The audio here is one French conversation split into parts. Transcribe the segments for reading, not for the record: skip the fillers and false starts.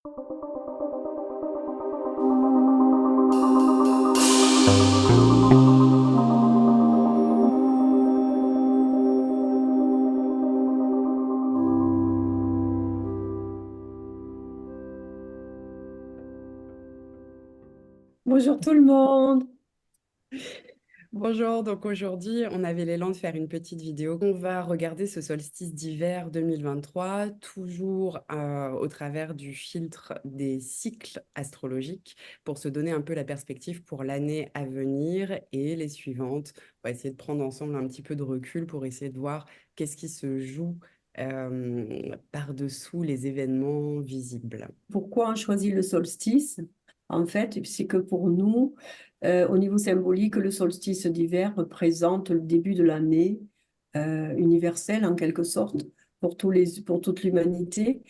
Bonjour tout le monde. Bonjour, donc aujourd'hui, on avait l'élan de faire une petite vidéo. On va regarder ce solstice d'hiver 2023, toujours au travers du filtre des cycles astrologiques, pour se donner un peu la perspective pour l'année à venir et les suivantes. On va essayer de prendre ensemble un petit peu de recul pour essayer de voir qu'est-ce qui se joue par-dessous les événements visibles. Pourquoi on choisit le solstice? En fait, c'est que pour nous, au niveau symbolique, le solstice d'hiver représente le début de l'année universelle en quelque sorte pour toute l'humanité.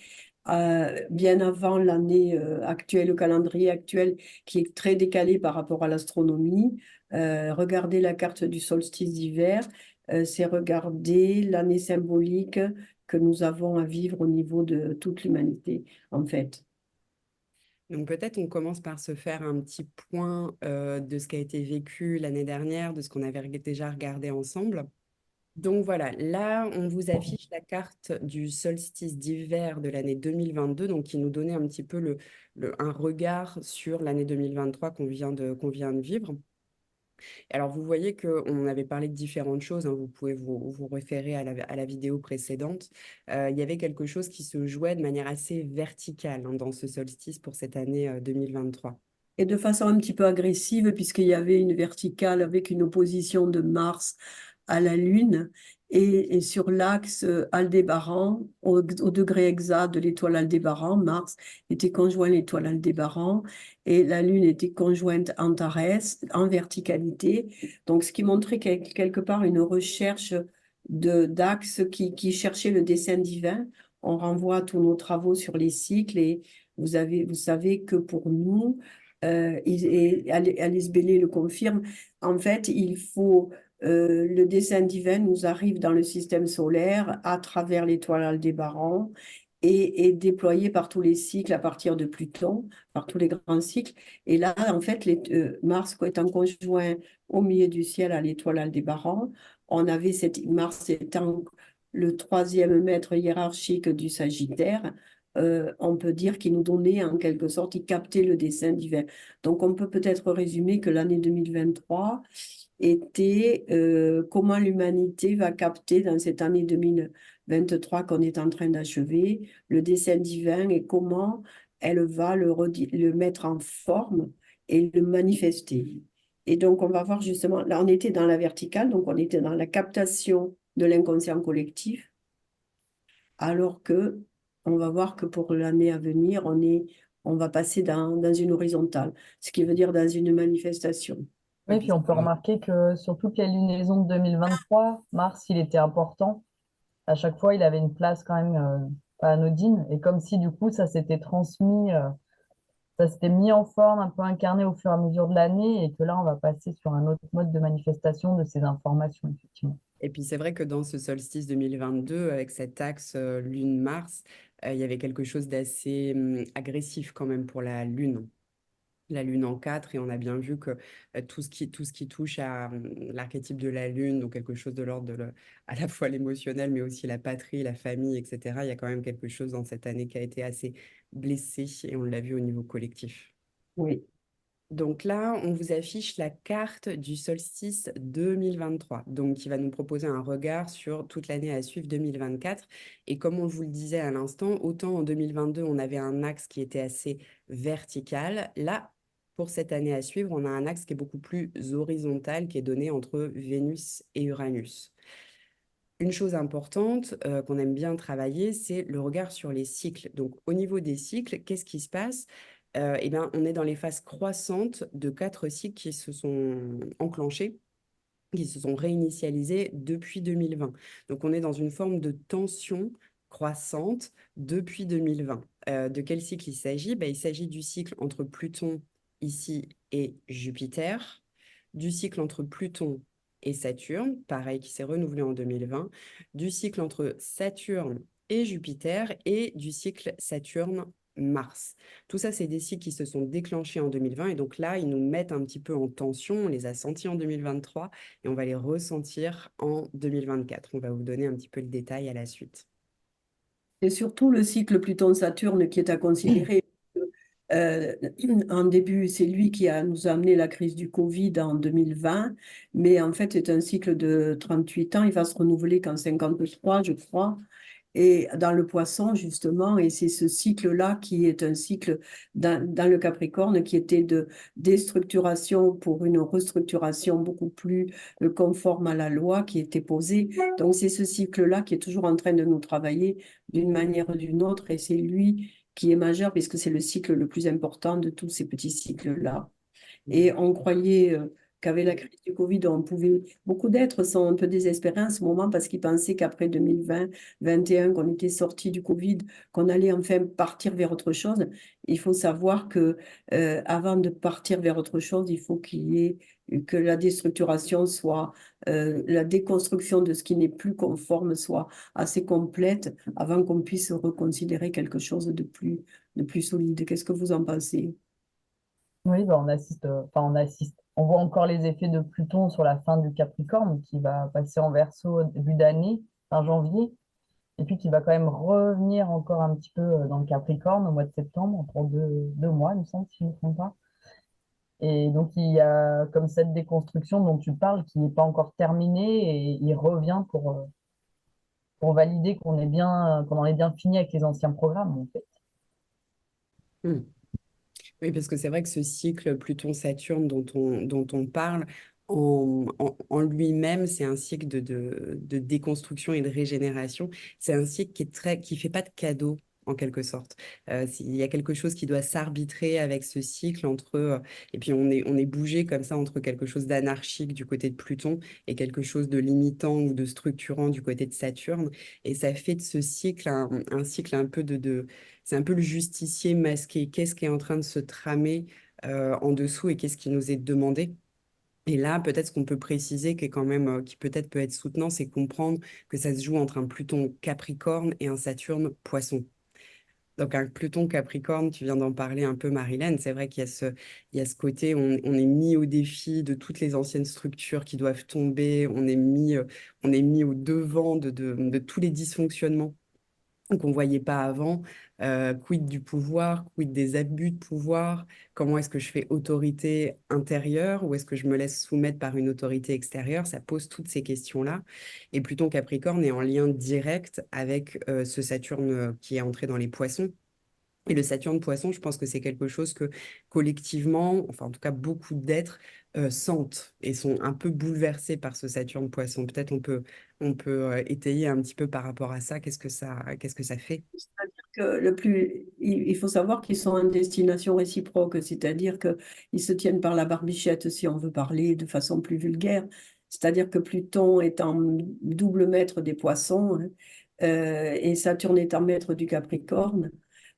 Bien avant l'année actuelle, le calendrier actuel qui est très décalé par rapport à l'astronomie. Regarder la carte du solstice d'hiver, c'est regarder l'année symbolique que nous avons à vivre au niveau de toute l'humanité, en fait. Donc peut-être on commence par se faire un petit point de ce qui a été vécu l'année dernière, de ce qu'on avait déjà regardé ensemble. Donc voilà, là on vous affiche la carte du solstice d'hiver de l'année 2022, donc qui nous donnait un petit peu un regard sur l'année 2023 qu'on vient de vivre. Alors, vous voyez qu'on avait parlé de différentes choses, hein, vous pouvez vous référer à la vidéo précédente. Il y avait quelque chose qui se jouait de manière assez verticale, hein, dans ce solstice pour cette année 2023. Et de façon un petit peu agressive, puisqu'il y avait une verticale avec une opposition de Mars à la Lune, et sur l'axe Aldébaran, au degré exact de l'étoile Aldébaran, Mars était conjoint à l'étoile Aldébaran, et la Lune était conjointe Antares, en verticalité. Donc, ce qui montrait quelque part une recherche d'axes qui cherchait le dessein divin. On renvoie à tous nos travaux sur les cycles, et vous savez que pour nous, et Alice Bailey le confirme, en fait, il faut le dessein divin nous arrive dans le système solaire à travers l'étoile Aldébaran et est déployé par tous les cycles à partir de Pluton, par tous les grands cycles. Et là, en fait, Mars étant conjoint au milieu du ciel à l'étoile Aldébaran, on avait Mars étant le troisième maître hiérarchique du Sagittaire. On peut dire qu'il nous donnait en quelque sorte, il captait le dessein divin. Donc on peut peut-être résumer que l'année 2023 était comment l'humanité va capter dans cette année 2023 qu'on est en train d'achever, le dessein divin et comment elle va le mettre en forme et le manifester. Et donc, on va voir justement, là, on était dans la verticale, donc on était dans la captation de l'inconscient collectif, alors que on va voir que pour l'année à venir, on va passer dans une horizontale, ce qui veut dire dans une manifestation. Oui, Oui, puis puis on peut remarquer que sur toutes les lunaisons de 2023, Mars, il était important. À chaque fois, il avait une place quand même pas anodine. Et comme si du coup, ça s'était transmis, ça s'était mis en forme, un peu incarné au fur et à mesure de l'année. Et que là, on va passer sur un autre mode de manifestation de ces informations, effectivement. Et puis c'est vrai que dans ce solstice 2022, avec cet axe Lune-Mars, il y avait quelque chose d'assez agressif quand même pour la Lune en 4, et on a bien vu que tout ce qui touche à l'archétype de la Lune, donc quelque chose de l'ordre à la fois l'émotionnel, mais aussi la patrie, la famille, etc., il y a quand même quelque chose dans cette année qui a été assez blessé, et on l'a vu au niveau collectif. Oui. Donc là, on vous affiche la carte du solstice 2023, donc qui va nous proposer un regard sur toute l'année à suivre 2024. Et comme on vous le disait à l'instant, autant en 2022, on avait un axe qui était assez vertical. Là, pour cette année à suivre, on a un axe qui est beaucoup plus horizontal, qui est donné entre Vénus et Uranus. Une chose importante qu'on aime bien travailler, c'est le regard sur les cycles. Donc, au niveau des cycles, qu'est-ce qui se passe? Eh bien, on est dans les phases croissantes de 4 cycles qui se sont enclenchés, qui se sont réinitialisés depuis 2020. Donc, on est dans une forme de tension croissante depuis 2020. De quel cycle il s'agit? Ben, il s'agit du cycle entre Pluton ici et Jupiter, du cycle entre Pluton et Saturne, pareil, qui s'est renouvelé en 2020, du cycle entre Saturne et Jupiter et du cycle Saturne Mars. Tout ça, c'est des cycles qui se sont déclenchés en 2020 et donc là, ils nous mettent un petit peu en tension. On les a sentis en 2023 et on va les ressentir en 2024. On va vous donner un petit peu le détail à la suite. C'est surtout le cycle Pluton-Saturne qui est à considérer. Euh, En début, c'est lui qui nous a amené la crise du Covid en 2020, mais en fait, c'est un cycle de 38 ans. Il va se renouveler qu'en 53, je crois. Et dans le poisson, justement, et c'est ce cycle-là qui est un cycle dans le Capricorne qui était de déstructuration pour une restructuration beaucoup plus conforme à la loi qui était posée. Donc, c'est ce cycle-là qui est toujours en train de nous travailler d'une manière ou d'une autre, et c'est lui qui est majeur puisque c'est le cycle le plus important de tous ces petits cycles-là. Et on croyait qu'avec la crise du Covid, on pouvait, beaucoup d'êtres sont un peu désespérés en ce moment parce qu'ils pensaient qu'après 2020-2021, qu'on était sorti du Covid, qu'on allait enfin partir vers autre chose. Il faut savoir que avant de partir vers autre chose, il faut qu'il y ait que la déstructuration soit, la déconstruction de ce qui n'est plus conforme soit assez complète avant qu'on puisse reconsidérer quelque chose de plus solide. Qu'est-ce que vous en pensez? Oui, bah, on assiste. On voit encore les effets de Pluton sur la fin du Capricorne qui va passer en Verseau au début d'année, fin janvier, et puis qui va quand même revenir encore un petit peu dans le Capricorne au mois de septembre, pour 2 mois, il me semble, si je ne me trompe pas. Et donc, il y a comme cette déconstruction dont tu parles qui n'est pas encore terminée et il revient pour valider qu'on en est bien fini avec les anciens programmes, en fait. Hmm. Oui, parce que c'est vrai que ce cycle Pluton-Saturne dont on parle, en lui-même, c'est un cycle de déconstruction et de régénération. C'est un cycle qui fait pas de cadeau, en quelque sorte. Il y a quelque chose qui doit s'arbitrer avec ce cycle et puis on est bougé comme ça entre quelque chose d'anarchique du côté de Pluton et quelque chose de limitant ou de structurant du côté de Saturne. Et ça fait de ce cycle un cycle un peu c'est un peu le justicier masqué. Qu'est-ce qui est en train de se tramer en dessous et qu'est-ce qui nous est demandé? Et là, peut-être ce qu'on peut préciser, qui est quand même, qui peut-être peut être soutenant, c'est comprendre que ça se joue entre un Pluton Capricorne et un Saturne Poisson. Donc un Pluton Capricorne, tu viens d'en parler un peu, Marilyn. C'est vrai qu'il y a ce côté, on est mis au défi de toutes les anciennes structures qui doivent tomber. On est mis au devant de tous les dysfonctionnements qu'on ne voyait pas avant. Quid du pouvoir, quid des abus de pouvoir, comment est-ce que je fais autorité intérieure ou est-ce que je me laisse soumettre par une autorité extérieure? Ça pose toutes ces questions-là. Et Pluton Capricorne est en lien direct avec ce Saturne qui est entré dans les poissons. Et le Saturne Poisson, je pense que c'est quelque chose que collectivement, enfin en tout cas beaucoup d'êtres sentent et sont un peu bouleversés par ce Saturne Poisson. Peut-être on peut étayer un petit peu par rapport à ça. Qu'est-ce que ça fait? C'est-à-dire que il faut savoir qu'ils sont en destination réciproque, c'est-à-dire qu'ils se tiennent par la barbichette, si on veut parler de façon plus vulgaire. C'est-à-dire que Pluton est en double maître des poissons, hein, et Saturne est en maître du Capricorne.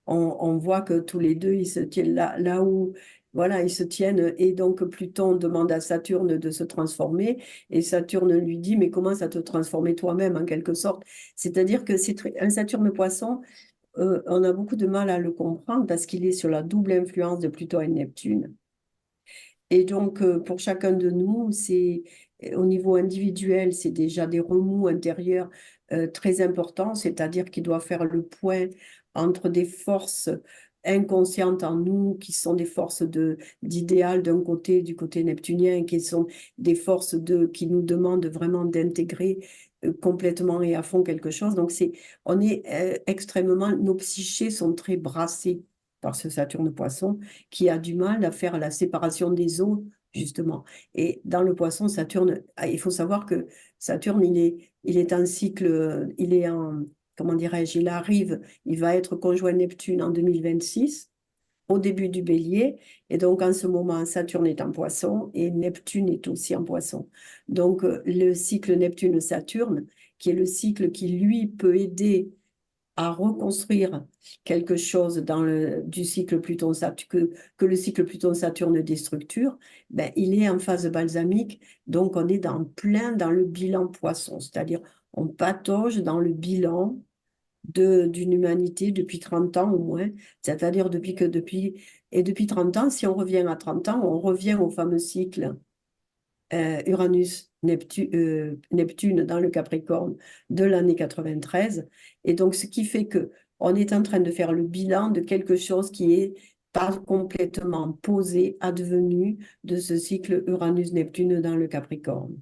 On voit que tous les deux, ils se tiennent là où, voilà, ils se tiennent. Et donc, Pluton demande à Saturne de se transformer. Et Saturne lui dit, mais comment ça te transformer toi-même, en quelque sorte? C'est-à-dire que un Saturne poisson, on a beaucoup de mal à le comprendre parce qu'il est sur la double influence de Pluton et de Neptune. Et donc, pour chacun de nous, au niveau individuel, c'est déjà des remous intérieurs très importants, c'est-à-dire qu'il doit faire le point entre des forces inconscientes en nous, qui sont des forces d'idéal d'un côté, du côté neptunien, qui sont des forces qui nous demandent vraiment d'intégrer complètement et à fond quelque chose. Donc, on est extrêmement, nos psychés sont très brassées par ce Saturne Poisson qui a du mal à faire la séparation des eaux, justement. Et dans le poisson, Saturne, il faut savoir que Saturne, il est en cycle, il est en, comment dirais-je, il va être conjoint Neptune en 2026, au début du bélier. Et donc, en ce moment, Saturne est en poisson et Neptune est aussi en poisson. Donc, le cycle Neptune-Saturne, qui est le cycle qui, lui, peut aider à reconstruire quelque chose du cycle Pluton-Saturne, que le cycle Pluton-Saturne déstructure, ben, il est en phase balsamique, donc on est plein dans le bilan poisson, c'est-à-dire on patauge dans le bilan d'une humanité depuis 30 ans au moins. C'est-à-dire depuis 30 ans, si on revient à 30 ans, on revient au fameux cycle Uranus-Neptune dans le Capricorne de l'année 93. Et donc, ce qui fait que on est en train de faire le bilan de quelque chose qui est pas complètement posé, advenu de ce cycle Uranus-Neptune dans le Capricorne.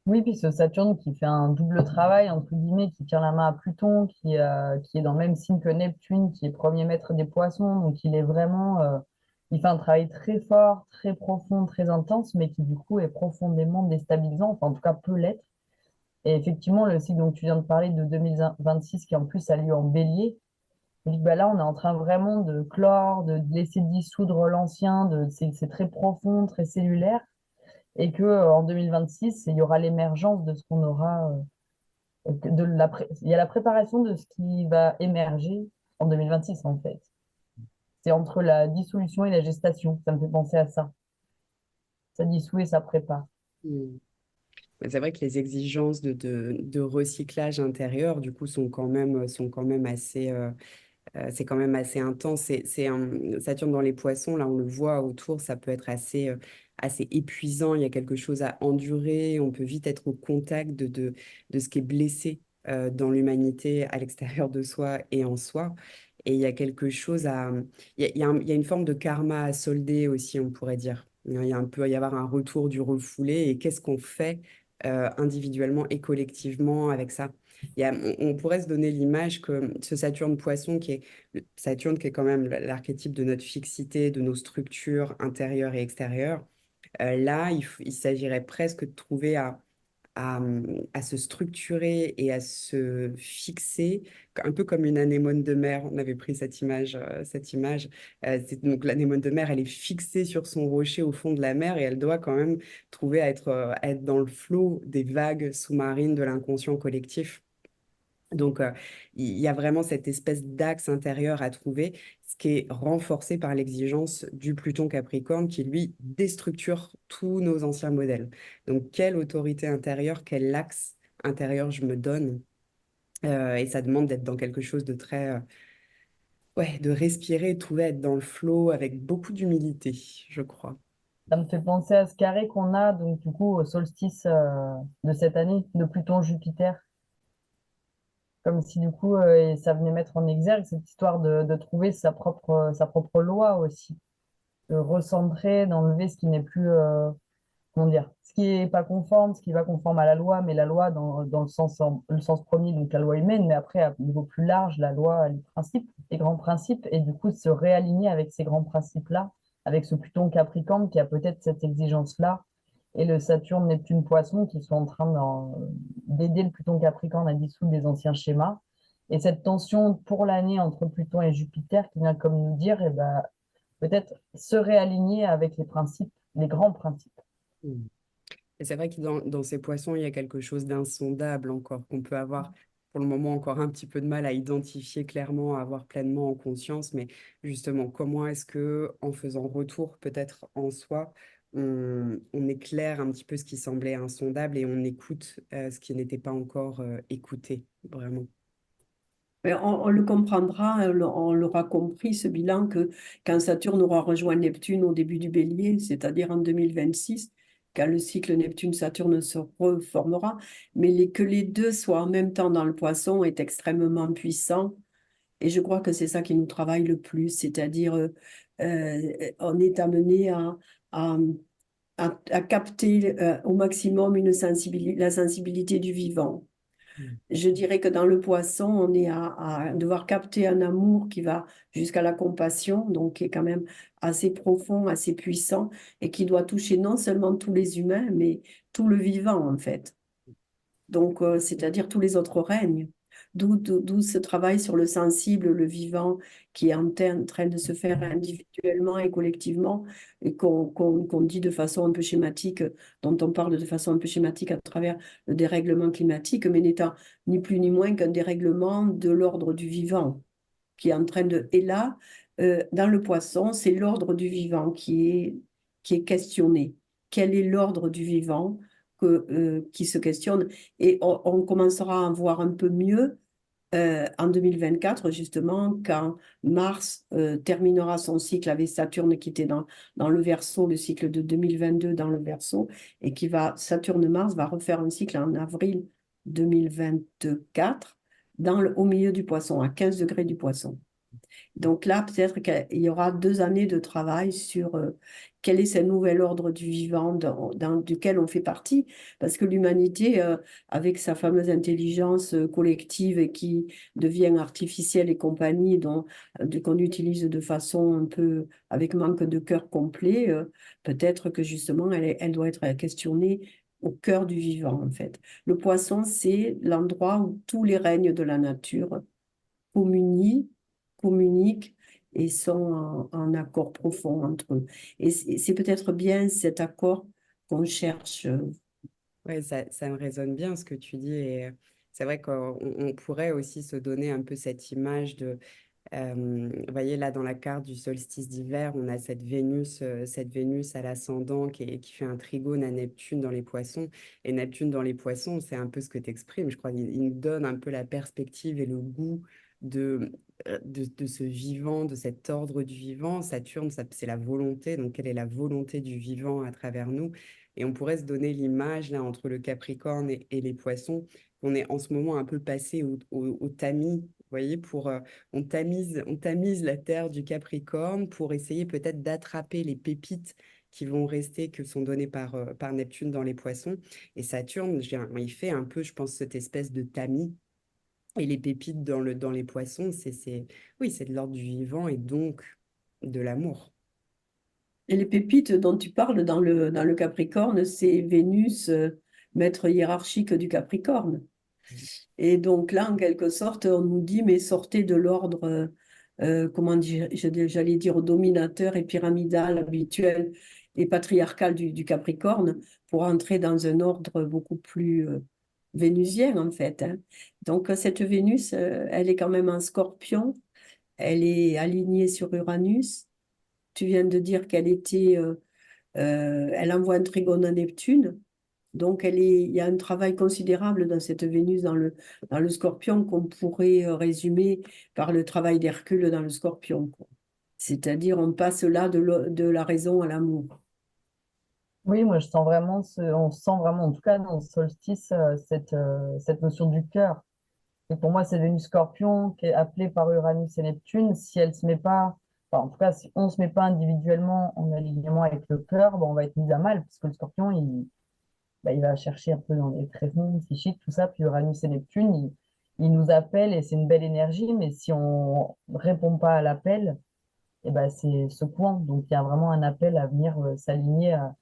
Oui, puis ce Saturne qui fait un double travail, entre guillemets, qui tient la main à Pluton, qui est dans le même signe que Neptune, qui est premier maître des poissons. Donc, il est vraiment, il fait un travail très fort, très profond, très intense, mais qui du coup est profondément déstabilisant, enfin, en tout cas peut l'être. Et effectivement, le cycle dont tu viens de parler de 2026, qui en plus a lieu en bélier, je dis, bah là, on est en train vraiment de clore, de laisser dissoudre l'ancien, c'est très profond, très cellulaire, et que en 2026, il y aura l'émergence de ce qu'on aura, il y a la préparation de ce qui va émerger en 2026, en fait. C'est entre la dissolution et la gestation, ça me fait penser à ça. Ça dissout et ça prépare. Mm. Mais c'est vrai que les exigences de recyclage intérieur, du coup, sont quand même assez, c'est quand même assez intense. C'est un Saturne dans les poissons, là, on le voit autour, ça peut être assez, assez épuisant. Il y a quelque chose à endurer. On peut vite être au contact de ce qui est blessé dans l'humanité, à l'extérieur de soi et en soi. Et il y a quelque chose à. Il y a une forme de karma à solder aussi, on pourrait dire. Peut y avoir un retour du refoulé. Et qu'est-ce qu'on fait individuellement et collectivement avec ça? On pourrait se donner l'image que ce Saturne poisson Saturne qui est quand même l'archétype de notre fixité, de nos structures intérieures et extérieures. Là, il s'agirait presque de trouver à se structurer et à se fixer, un peu comme une anémone de mer. On avait pris cette image, cette image. Donc l'anémone de mer, elle est fixée sur son rocher au fond de la mer et elle doit quand même trouver à être dans le flot des vagues sous-marines de l'inconscient collectif. Donc, il y a vraiment cette espèce d'axe intérieur à trouver, ce qui est renforcé par l'exigence du Pluton Capricorne qui, lui, déstructure tous nos anciens modèles. Donc, quelle autorité intérieure, quel axe intérieur je me donne? Et ça demande d'être dans quelque chose de très, ouais, de respirer, de trouver, être dans le flow avec beaucoup d'humilité, je crois. Ça me fait penser à ce carré qu'on a, donc du coup, au solstice de cette année, de Pluton-Jupiter. Comme si du coup, ça venait mettre en exergue cette histoire de trouver sa propre loi aussi, de recentrer, d'enlever ce qui n'est plus, comment dire, ce qui est pas conforme, ce qui va conforme à la loi, mais la loi dans le sens premier, donc la loi humaine, mais après, à niveau plus large, la loi, les principes, les grands principes, et du coup, se réaligner avec ces grands principes-là, avec ce Pluton Capricorne qui a peut-être cette exigence-là, et le Saturne, Neptune, Poisson qui sont en train d'aider le Pluton Capricorne à dissoudre des anciens schémas. Et cette tension pour l'année entre Pluton et Jupiter qui vient comme nous dire, eh ben, peut-être se réaligner avec les principes, les grands principes. Mm. Et c'est vrai que dans ces poissons, il y a quelque chose d'insondable encore, qu'on peut avoir pour le moment encore un petit peu de mal à identifier clairement, à avoir pleinement en conscience. Mais justement, comment est-ce que, en faisant retour peut-être en soi, on éclaire un petit peu ce qui semblait insondable et on écoute ce qui n'était pas encore écouté, vraiment. Mais on le comprendra, on l'aura compris, ce bilan, que quand Saturne aura rejoint Neptune au début du Bélier, c'est-à-dire en 2026, quand le cycle Neptune-Saturne se reformera, mais que les deux soient en même temps dans le Poisson est extrêmement puissant. Et je crois que c'est ça qui nous travaille le plus, c'est-à-dire on est amené à, à capter au maximum la sensibilité du vivant. Mm. Je dirais que dans le poisson, on est à devoir capter un amour qui va jusqu'à la compassion, donc qui est quand même assez profond, assez puissant, et qui doit toucher non seulement tous les humains, mais tout le vivant, en fait. Donc, c'est-à-dire tous les autres règnes. D'où ce travail sur le sensible, le vivant, qui est en train de se faire individuellement et collectivement, et qu'on dit de façon un peu schématique, dont on parle de façon un peu schématique à travers le dérèglement climatique, mais n'étant ni plus ni moins qu'un dérèglement de l'ordre du vivant, qui est en train de... Et là, dans le poisson, c'est l'ordre du vivant qui est questionné. Quel est l'ordre du vivant qui se questionne? Et on commencera à en voir un peu mieux en 2024, justement, quand Mars terminera son cycle avec Saturne qui était dans le Verseau, le cycle de 2022 dans le Verseau, et Saturne-Mars va refaire un cycle en avril 2024 au milieu du Poisson, à 15 degrés du Poisson. Donc là, peut-être qu'il y aura 2 années de travail sur quel est ce nouvel ordre du vivant duquel on fait partie, parce que l'humanité, avec sa fameuse intelligence collective et qui devient artificielle et compagnie, qu'on utilise de façon un peu avec manque de cœur complet, peut-être que justement, elle doit être questionnée au cœur du vivant, en fait. Le poisson, c'est l'endroit où tous les règnes de la nature communient, communiquent et sont en accord profond entre eux. Et c'est peut-être bien cet accord qu'on cherche. Ouais, ça me résonne bien ce que tu dis. Et c'est vrai qu'on pourrait aussi se donner un peu cette image de, vous voyez là dans la carte du solstice d'hiver, on a cette Vénus à l'ascendant qui fait un trigone à Neptune dans les poissons. Et Neptune dans les poissons, c'est un peu ce que tu exprimes. Je crois qu'il nous donne un peu la perspective et le goût de ce vivant, de cet ordre du vivant. Saturne, c'est la volonté. Donc, quelle est la volonté du vivant à travers nous? Et on pourrait se donner l'image là entre le Capricorne et les poissons, qu'on est en ce moment un peu passé au tamis. Vous voyez, on tamise la terre du Capricorne pour essayer peut-être d'attraper les pépites qui vont rester, que sont données par Neptune dans les poissons. Et Saturne, il fait un peu, je pense, cette espèce de tamis. Et les pépites dans les poissons, oui, c'est de l'ordre du vivant et donc de l'amour. Et les pépites dont tu parles dans le Capricorne, c'est Vénus, maître hiérarchique du Capricorne. Et donc là, en quelque sorte, on nous dit, mais sortez de l'ordre, comment dire, j'allais dire dominateur et pyramidal habituel et patriarcal du Capricorne pour entrer dans un ordre beaucoup plus vénusien, en fait, hein. Donc, cette Vénus, elle est quand même en Scorpion, elle est alignée sur Uranus. Tu viens de dire elle envoie un trigone à Neptune. Donc, il y a un travail considérable dans cette Vénus dans le Scorpion qu'on pourrait résumer par le travail d'Hercule dans le Scorpion, quoi. C'est-à-dire, on passe là de la raison à l'amour. Oui, moi je sens vraiment, on sent vraiment, en tout cas dans le solstice, cette notion du cœur. Et pour moi, c'est Vénus Scorpion qui est appelée par Uranus et Neptune. Si elle se met pas, enfin, en tout cas, si on se met pas individuellement en alignement avec le cœur, ben, on va être mis à mal, parce que le Scorpion, il va chercher un peu dans les tréfonds psychiques, tout ça. Puis Uranus et Neptune, ils nous appellent et c'est une belle énergie, mais si on répond pas à l'appel, et ben, c'est secouant. Donc il y a vraiment un appel à venir s'aligner à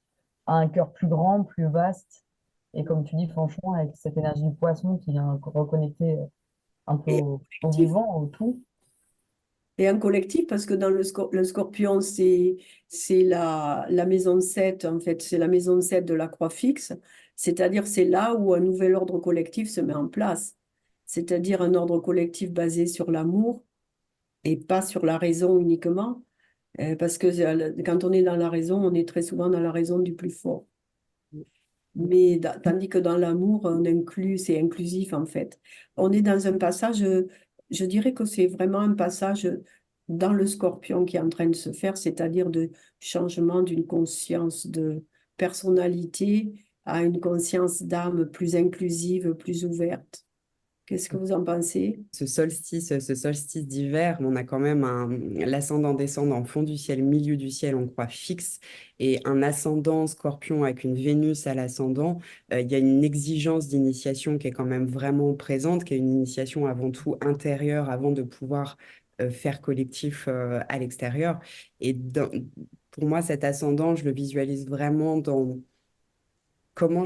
un cœur plus grand, plus vaste. Et comme tu dis, franchement, avec cette énergie du poisson qui vient reconnecter un peu Et au vivant, au tout. Et un collectif, parce que dans le Scorpion, c'est la maison 7 en fait, c'est la maison 7 de la croix fixe, c'est-à-dire c'est là où un nouvel ordre collectif se met en place, c'est-à-dire un ordre collectif basé sur l'amour et pas sur la raison uniquement, parce que quand on est dans la raison, on est très souvent dans la raison du plus fort. Mais tandis que dans l'amour, c'est inclusif en fait. On est dans un passage, je dirais que c'est vraiment un passage dans le Scorpion qui est en train de se faire, c'est-à-dire de changement d'une conscience de personnalité à une conscience d'âme plus inclusive, plus ouverte. Qu'est-ce que vous en pensez? Ce solstice d'hiver, on a quand même l'ascendant descendant, fond du ciel, milieu du ciel, on croit fixe, et un ascendant scorpion avec une Vénus à l'ascendant. Il y a une exigence d'initiation qui est quand même vraiment présente, qui est une initiation avant tout intérieure, avant de pouvoir faire collectif à l'extérieur. Et pour moi, cet ascendant, je le visualise vraiment dans comment,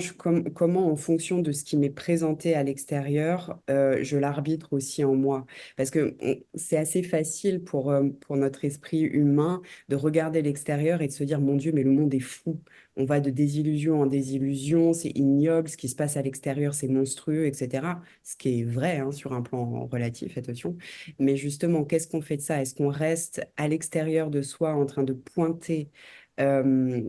en fonction de ce qui m'est présenté à l'extérieur, je l'arbitre aussi en moi. Parce que c'est assez facile pour notre esprit humain de regarder l'extérieur et de se dire, mon Dieu, mais le monde est fou. On va de désillusion en désillusion, c'est ignoble, ce qui se passe à l'extérieur, c'est monstrueux, etc. Ce qui est vrai, hein, sur un plan relatif, attention. Mais justement, qu'est-ce qu'on fait de ça? Est-ce qu'on reste à l'extérieur de soi en train de pointer euh,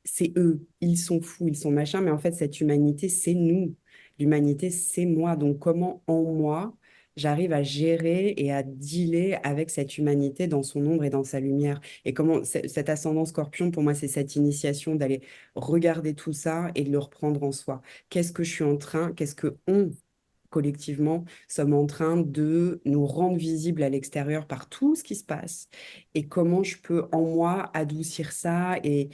c'est eux, ils sont fous, ils sont machins, mais en fait, cette humanité, c'est nous. L'humanité, c'est moi. Donc, comment en moi, j'arrive à gérer et à dealer avec cette humanité dans son ombre et dans sa lumière. Et comment cet ascendant Scorpion, pour moi, c'est cette initiation d'aller regarder tout ça et de le reprendre en soi. Qu'est-ce que on, collectivement, sommes en train de nous rendre visibles à l'extérieur par tout ce qui se passe et comment je peux en moi adoucir ça et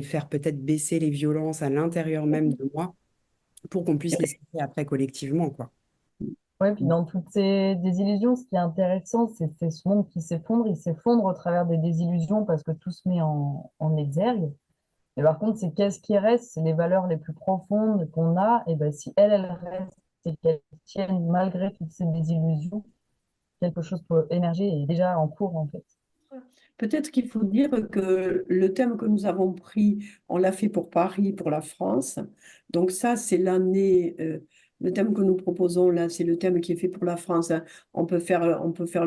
faire peut-être baisser les violences à l'intérieur même de moi pour qu'on puisse les sortir après collectivement, quoi. Ouais, puis dans toutes ces désillusions, ce qui est intéressant, c'est ce monde qui s'effondre. Il s'effondre au travers des désillusions parce que tout se met en exergue. Et par contre, c'est qu'est-ce qui reste, c'est les valeurs les plus profondes qu'on a. Et ben, si elles restent et qu'elles tiennent malgré toutes ces désillusions, quelque chose peut émerger et est déjà en cours, en fait. Peut-être qu'il faut dire que le thème que nous avons pris, on l'a fait pour Paris, pour la France. Donc ça, c'est l'année, le thème que nous proposons là, c'est le thème qui est fait pour la France, hein. On peut faire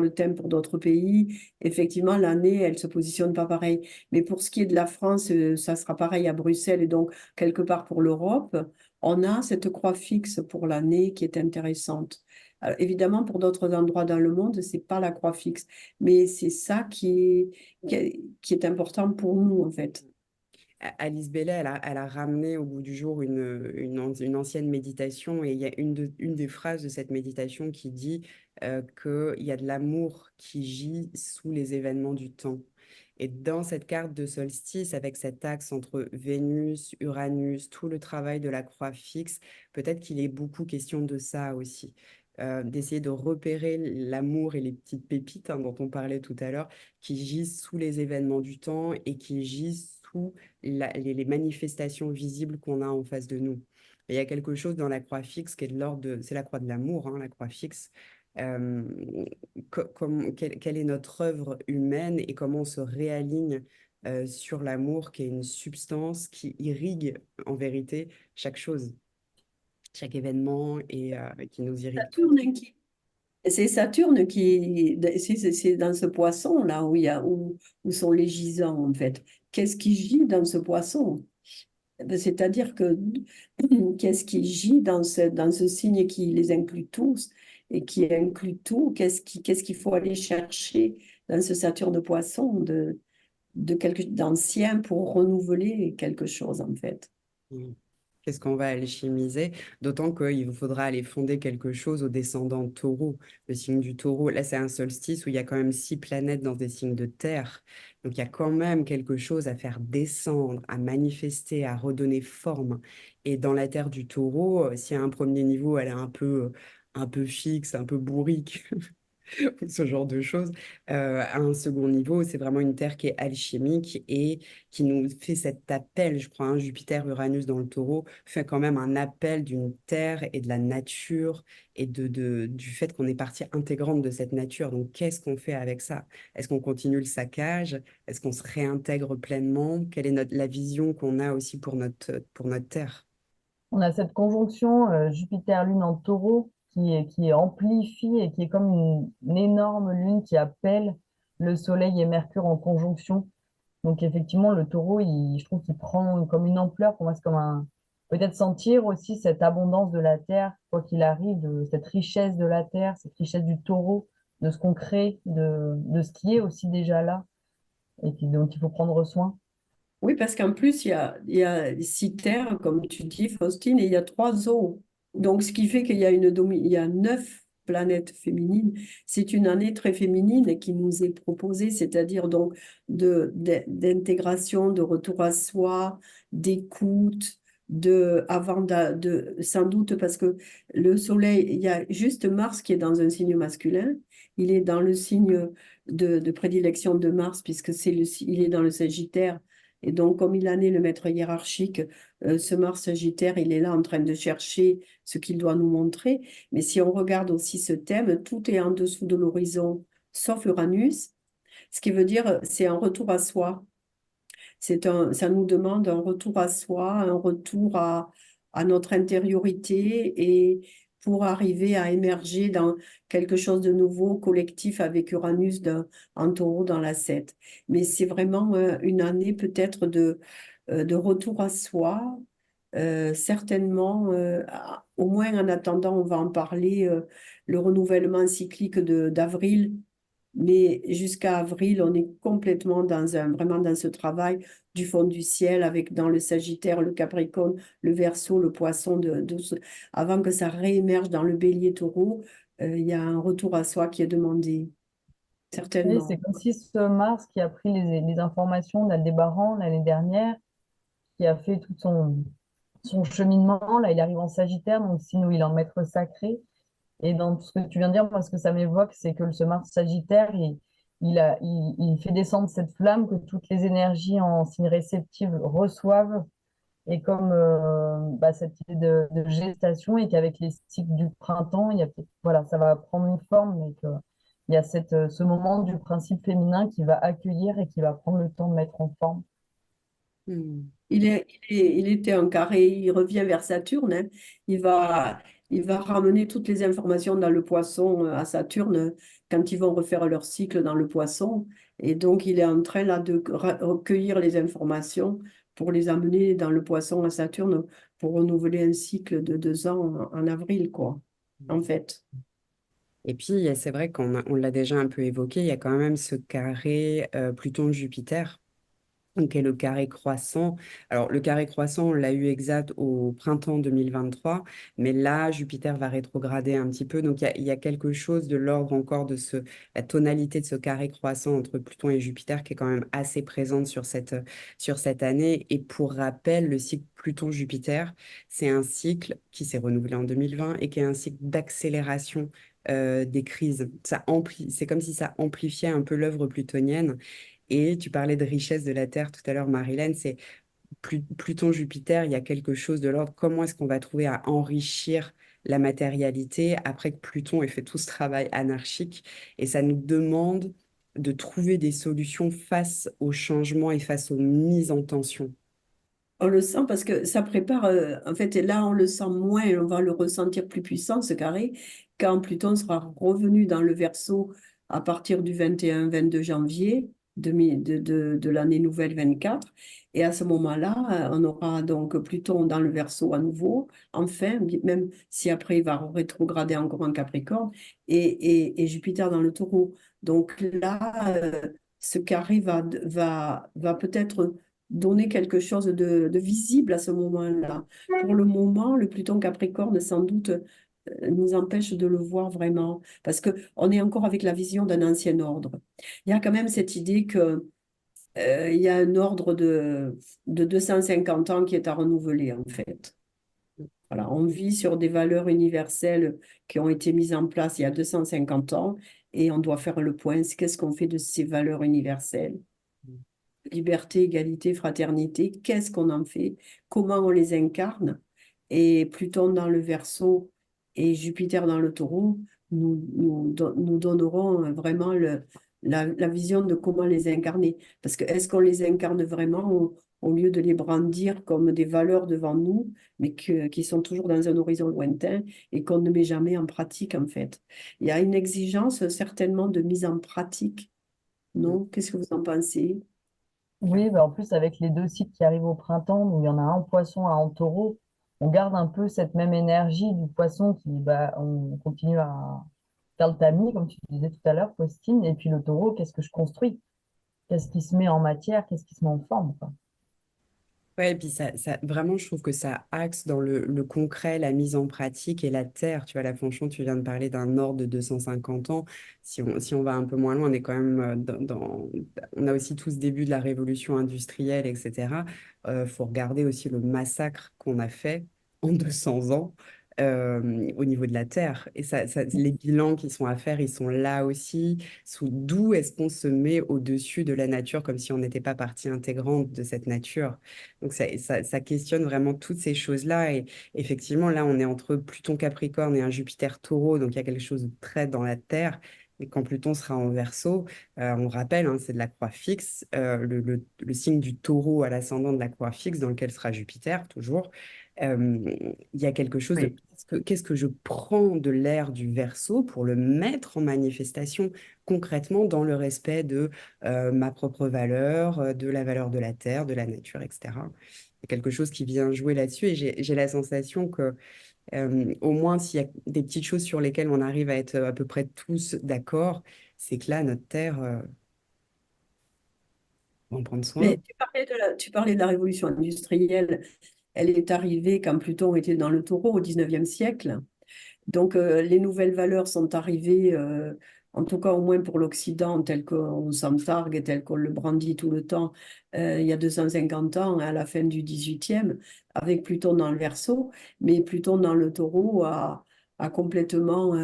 le thème pour d'autres pays. Effectivement, l'année, elle se positionne pas pareil. Mais pour ce qui est de la France, ça sera pareil à Bruxelles et donc quelque part pour l'Europe. On a cette croix fixe pour l'année qui est intéressante. Alors, évidemment, pour d'autres endroits dans le monde, c'est pas la croix fixe. Mais c'est ça qui est important pour nous, en fait. Alice Bellet, elle a ramené au bout du jour une ancienne méditation et il y a une des phrases de cette méditation qui dit qu'il y a de l'amour qui gît sous les événements du temps. Et dans cette carte de solstice, avec cet axe entre Vénus, Uranus, tout le travail de la croix fixe, peut-être qu'il est beaucoup question de ça aussi. D'essayer de repérer l'amour et les petites pépites dont on parlait tout à l'heure, qui gisent sous les événements du temps et qui gisent sous les manifestations visibles qu'on a en face de nous. Et il y a quelque chose dans la croix fixe qui est de l'ordre de... C'est la croix de l'amour, hein, la croix fixe. Euh, quelle est notre œuvre humaine et comment on se réaligne sur l'amour qui est une substance qui irrigue en vérité chaque chose, chaque événement et qui nous irrigue tout. Saturne, c'est Saturne c'est dans ce poisson-là où sont les gisants, en fait. Qu'est-ce qui gît dans ce poisson? Eh ben, c'est-à-dire que qu'est-ce qui gît dans ce signe qui les inclut tous et qui inclut tout? Qu'est-ce qu'il faut aller chercher dans ce Saturne poisson d'ancien pour renouveler quelque chose, en fait? Mm. Qu'est-ce qu'on va alchimiser? D'autant qu'il vous faudra aller fonder quelque chose au descendant taureau, le signe du taureau. Là, c'est un solstice où il y a quand même 6 planètes dans des signes de terre. Donc, il y a quand même quelque chose à faire descendre, à manifester, à redonner forme. Et dans la terre du taureau, s'il y a un premier niveau, elle est un peu fixe, un peu bourrique. Ce genre de choses. À un second niveau, c'est vraiment une Terre qui est alchimique et qui nous fait cet appel, je crois, hein, Jupiter, Uranus dans le taureau, fait quand même un appel d'une Terre et de la nature et du fait qu'on est partie intégrante de cette nature. Donc, qu'est-ce qu'on fait avec ça? Est-ce qu'on continue le saccage? Est-ce qu'on se réintègre pleinement? Quelle est la vision qu'on a aussi pour notre Terre? On a cette conjonction Jupiter-Lune en taureau qui est amplifiée et qui est comme une énorme lune qui appelle le Soleil et Mercure en conjonction. Donc effectivement, le taureau, je trouve qu'il prend comme une ampleur. Pour moi, c'est comme un... Peut-être sentir aussi cette abondance de la terre, quoi qu'il arrive, cette richesse de la terre, cette richesse du taureau, de ce qu'on crée, de ce qui est aussi déjà là, et puis, donc il faut prendre soin. Oui, parce qu'en plus, il y a 6 terres, comme tu dis, Faustine, et il y a 3 eaux. Donc, ce qui fait il y a 9 planètes féminines. C'est une année très féminine qui nous est proposée, c'est-à-dire donc d'intégration, de retour à soi, d'écoute, sans doute parce que le soleil, il y a juste Mars qui est dans un signe masculin. Il est dans le signe de prédilection de Mars, puisque il est dans le Sagittaire. Et donc, comme il en est le maître hiérarchique, ce Mars Sagittaire, il est là en train de chercher ce qu'il doit nous montrer. Mais si on regarde aussi ce thème, tout est en dessous de l'horizon, sauf Uranus, ce qui veut dire c'est un retour à soi. Ça nous demande un retour à soi, un retour à notre intériorité et pour arriver à émerger dans quelque chose de nouveau, collectif avec Uranus en taureau dans la 7. Mais c'est vraiment une année peut-être de retour à soi, certainement, au moins en attendant, on va en parler, le renouvellement cyclique d'avril. Mais jusqu'à avril, on est complètement vraiment dans ce travail du fond du ciel, avec dans le Sagittaire, le Capricorne, le Verseau, le Poisson, avant que ça réémerge dans le Bélier Taureau, il y a un retour à soi qui est demandé, Oui, c'est certainement. comme si ce Mars qui a pris les informations d'Aldébaran l'année dernière, qui a fait tout son cheminement, là, il arrive en Sagittaire, donc sinon il est en maître sacré. Et dans tout ce que tu viens de dire, moi, ce que ça m'évoque, c'est que ce Mars Sagittaire, il fait descendre cette flamme que toutes les énergies en signe réceptif reçoivent. Et comme cette idée de gestation, et qu'avec les cycles du printemps, il y a voilà, ça va prendre une forme, mais il y a ce moment du principe féminin qui va accueillir et qui va prendre le temps de mettre en forme. Hmm. Il était en carré, il revient vers Saturne, hein. Il va, il va ramener toutes les informations dans le poisson à Saturne quand ils vont refaire leur cycle dans le poisson. Et donc, il est en train là de recueillir les informations pour les amener dans le poisson à Saturne pour renouveler un cycle de 2 ans en avril, quoi, en fait. Et puis, c'est vrai on l'a déjà un peu évoqué, il y a quand même ce carré Pluton-Jupiter, donc qui est le carré croissant. Alors, le carré croissant, on l'a eu exact au printemps 2023, mais là, Jupiter va rétrograder un petit peu. Donc, il y a quelque chose de l'ordre encore de la tonalité de ce carré croissant entre Pluton et Jupiter qui est quand même assez présente sur cette année. Et pour rappel, le cycle Pluton-Jupiter, c'est un cycle qui s'est renouvelé en 2020 et qui est un cycle d'accélération des crises. C'est comme si ça amplifiait un peu l'œuvre plutonienne. Et tu parlais de richesse de la Terre tout à l'heure, Marilyn, c'est Pluton-Jupiter, il y a quelque chose de l'ordre. Comment est-ce qu'on va trouver à enrichir la matérialité après que Pluton ait fait tout ce travail anarchique? Et ça nous demande de trouver des solutions face aux changements et face aux mises en tension. On le sent parce que ça prépare, en fait, et là, on le sent moins, et on va le ressentir plus puissant, ce carré, quand Pluton sera revenu dans le Verseau à partir du 21-22 janvier de l'année nouvelle 24. Et à ce moment-là, on aura donc Pluton dans le Verseau à nouveau, enfin, même si après il va rétrograder encore en Capricorne, et Jupiter dans le Taureau. Donc là, ce carré va peut-être donner quelque chose de visible à ce moment-là. Pour le moment, le Pluton Capricorne, sans doute, nous empêche de le voir vraiment, parce qu'on est encore avec la vision d'un ancien ordre. Il y a quand même cette idée que, il y a un ordre de 250 ans qui est à renouveler, en fait. Voilà, on vit sur des valeurs universelles qui ont été mises en place il y a 250 ans et on doit faire le point. Qu'est-ce qu'on fait de ces valeurs universelles? Liberté, égalité, fraternité, qu'est-ce qu'on en fait? Comment on les incarne? Et Pluton dans le Verseau et Jupiter dans le Taureau nous donneront vraiment la vision de comment les incarner. Parce que est-ce qu'on les incarne vraiment au lieu de les brandir comme des valeurs devant nous, mais qui sont toujours dans un horizon lointain et qu'on ne met jamais en pratique, en fait. Il y a une exigence certainement de mise en pratique, non? Qu'est-ce que vous en pensez? Oui, en plus, avec les deux cycles qui arrivent au printemps, où il y en a un en poisson, un en taureau, on garde un peu cette même énergie du poisson on continue à faire le tamis, comme tu disais tout à l'heure, Faustine, et puis le taureau, qu'est-ce que je construis? Qu'est-ce qui se met en matière? Qu'est-ce qui se met en forme, quoi. Ouais, et puis vraiment, je trouve que ça axe dans le concret, la mise en pratique et la terre. Tu vois, là, franchement, tu viens de parler d'un ordre de 250 ans. Si on va un peu moins loin, on est quand même on a aussi tout ce début de la révolution industrielle, etc. Faut regarder aussi le massacre qu'on a fait en 200 ans au niveau de la terre. Et les bilans qui sont à faire, ils sont là aussi. D'où est-ce qu'on se met au-dessus de la nature comme si on n'était pas partie intégrante de cette nature? Donc ça questionne vraiment toutes ces choses-là. Et effectivement, là, on est entre Pluton Capricorne et un Jupiter Taureau, donc il y a quelque chose de très dans la Terre. Et quand Pluton sera en Verseau, on rappelle, hein, c'est de la croix fixe, le signe du Taureau à l'ascendant de la croix fixe, dans lequel sera Jupiter, toujours. Euh, il y a quelque chose de Oui. qu'est-ce que je prends de l'air du Verseau pour le mettre en manifestation concrètement dans le respect de ma propre valeur, de la valeur de la terre, de la nature, etc. quelque chose qui vient jouer là-dessus. Et j'ai la sensation que, au moins, s'il y a des petites choses sur lesquelles on arrive à être à peu près tous d'accord, c'est que là, notre Terre, on va en prendre soin. Mais tu parlais de la révolution industrielle. Elle est arrivée quand Pluton était dans le Taureau au 19e siècle. Donc, les nouvelles valeurs sont arrivées, en tout cas au moins pour l'Occident, tel qu'on s'en targue, tel qu'on le brandit tout le temps, il y a 250 ans, à la fin du 18e, avec Pluton dans le Verseau. Mais Pluton dans le Taureau a complètement,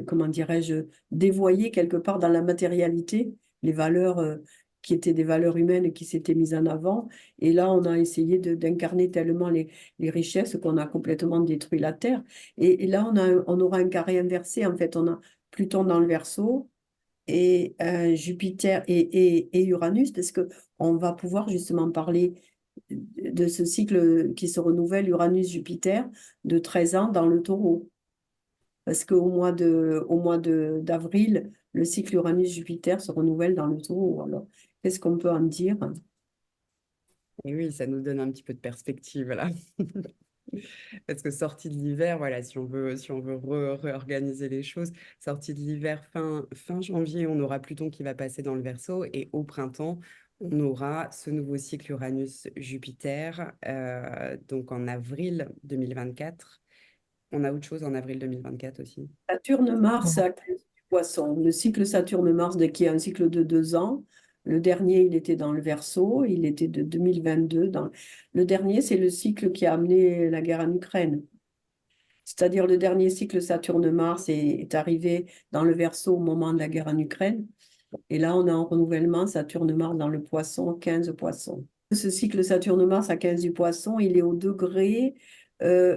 comment dirais-je, dévoyé quelque part dans la matérialité les valeurs qui étaient des valeurs humaines qui s'étaient mises en avant. Et là, on a essayé d'incarner tellement les richesses qu'on a complètement détruit la Terre. Et là, on aura un carré inversé. En fait, on a Pluton dans le Verseau et Jupiter et Uranus, parce que on va pouvoir justement parler de ce cycle qui se renouvelle, Uranus-Jupiter, de 13 ans dans le Taureau. Parce qu'au d'avril, le cycle Uranus-Jupiter se renouvelle dans le Taureau. Alors, qu'est-ce qu'on peut en dire? Et oui, ça nous donne un petit peu de perspective là. Parce que sortie de l'hiver, voilà, si on veut réorganiser les choses, sortie de l'hiver fin janvier, on aura Pluton qui va passer dans le Verseau et au printemps, on aura ce nouveau cycle Uranus-Jupiter, donc en avril 2024. On a autre chose en avril 2024 aussi. Saturne-Mars à 15 du Poisson. Le cycle Saturne-Mars, qui est un cycle de 2 ans. Le dernier, il était dans le Verseau, il était de 2022. Le dernier, c'est le cycle qui a amené la guerre en Ukraine. C'est-à-dire le dernier cycle Saturne-Mars est arrivé dans le Verseau au moment de la guerre en Ukraine. Et là, on a un renouvellement Saturne-Mars dans le Poisson, 15 Poissons. Ce cycle Saturne-Mars à 15 du Poisson, il est au degré